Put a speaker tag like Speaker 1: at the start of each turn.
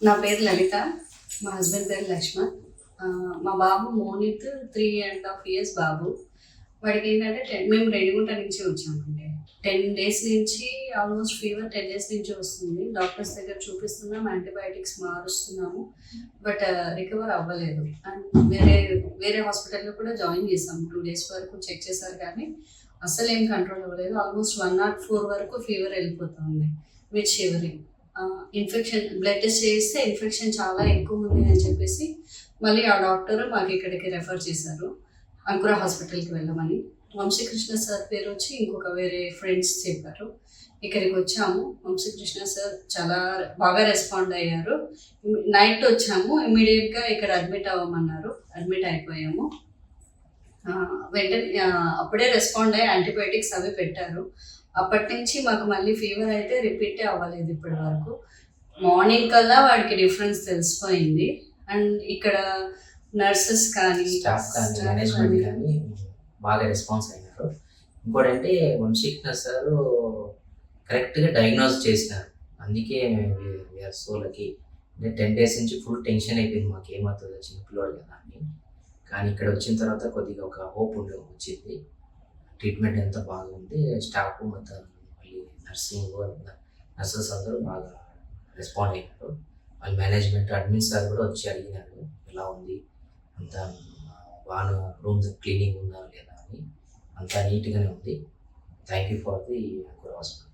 Speaker 1: నా పేరు లలిత, మా హస్బెండ్ పేరు లక్ష్మణ్. మా బాబు మోనిత్ 3.5 years బాబు. వాడికి ఏంటంటే మేము రేణిగుంట నుంచి వచ్చామండి. 10 days నుంచి ఆల్మోస్ట్ ఫీవర్ 10 days నుంచి వస్తుంది. డాక్టర్స్ దగ్గర చూపిస్తున్నాం, యాంటీబయాటిక్స్ మారుస్తున్నాము, బట్ రికవర్ అవ్వలేదు. అండ్ వేరే హాస్పిటల్లో కూడా జాయిన్ చేసాము. 2 days వరకు చెక్ చేశారు కానీ అస్సలు ఏం కంట్రోల్ అవ్వలేదు. ఆల్మోస్ట్ 104 వరకు ఫీవర్ వెళ్ళిపోతుంది with shivering. Infection blood test చేస్తే ఇన్ఫెక్షన్ చాలా ఎక్కువ ఉంది అని చెప్పేసి మళ్ళీ ఆ డాక్టర్ మాకు ఇక్కడికి రెఫర్ చేశారు, అంకుర హాస్పిటల్కి వెళ్ళమని. వంశీకృష్ణ సార్ పేరు వచ్చి ఇంకొక వేరే ఫ్రెండ్స్ చెప్పారు. ఇక్కడికి వచ్చాము. వంశీకృష్ణ సార్ చాలా బాగా రెస్పాండ్ అయ్యారు. నైట్ వచ్చాము, ఇమ్మీడియట్గా ఇక్కడ అడ్మిట్ అవ్వమన్నారు. అడ్మిట్ అయిపోయాము. వెంటనే అప్పుడే రెస్పాండ్ అయ్యి యాంటీబయాటిక్స్ అవి పెట్టారు. అప్పటి నుంచి మాకు మళ్ళీ ఫీవర్ అయితే రిపీటే అవ్వలేదు ఇప్పటి వరకు. మార్నింగ్ కల్లా వాడికి డిఫరెన్స్ తెలిసిపోయింది. అండ్ ఇక్కడ నర్సెస్ కానీ
Speaker 2: స్టాఫ్ కానీ మేనేజ్మెంట్ కానీ బాగా రెస్పాన్స్ అయినారు. ఇంకోటి అంటే వంశీకృష్ణ సార్ కరెక్ట్గా డయాగ్నోస్ చేసినారు. అందుకే వీఆర్ సో లక్కీ. 10 days నుంచి ఫుల్ టెన్షన్ అయిపోయింది మాకు, ఏమవుతుందో చిన్నపిల్లవాడు కదా అని. కానీ ఇక్కడ వచ్చిన తర్వాత కొద్దిగా ఒక హోప్ వచ్చింది. ట్రీట్మెంట్ ఎంత బాగుంది, స్టాఫ్ మొత్తం మళ్ళీ నర్సెస్ అందరూ బాగా రెస్పాండ్ అయినారు. వాళ్ళ మేనేజ్మెంట్ అడ్మిన్ సార్ కూడా వచ్చి అడిగినారు ఎలా ఉంది, అంతా బాగా రూమ్స్ క్లీనింగ్ ఉందా లేదా అని. అంతా నీట్గానే ఉంది. Thank you for the hospital.